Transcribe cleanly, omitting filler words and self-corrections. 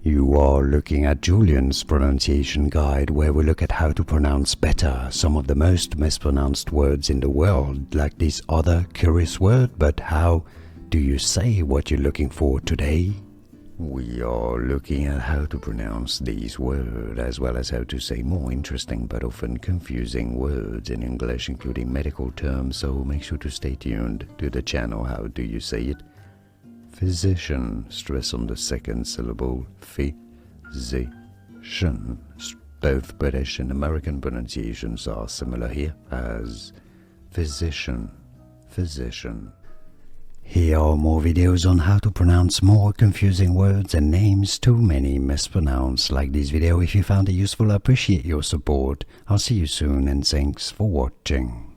You are looking at Julian's pronunciation guide, where we look at how to pronounce better some of the most mispronounced words in the world, like this other curious word. But how do you say what you're looking for today? We are looking at how to pronounce these words, as well as how to say more interesting but often confusing words in English, including medical terms, so make sure to stay tuned to the channel. How do you say it? Physician, stress on the second syllable, physician. Both British and American pronunciations are similar here as physician, physician. Here are more videos on how to pronounce more confusing words and names too many mispronounced. Like this video if you found it useful. I appreciate your support. I'll see you soon and thanks for watching.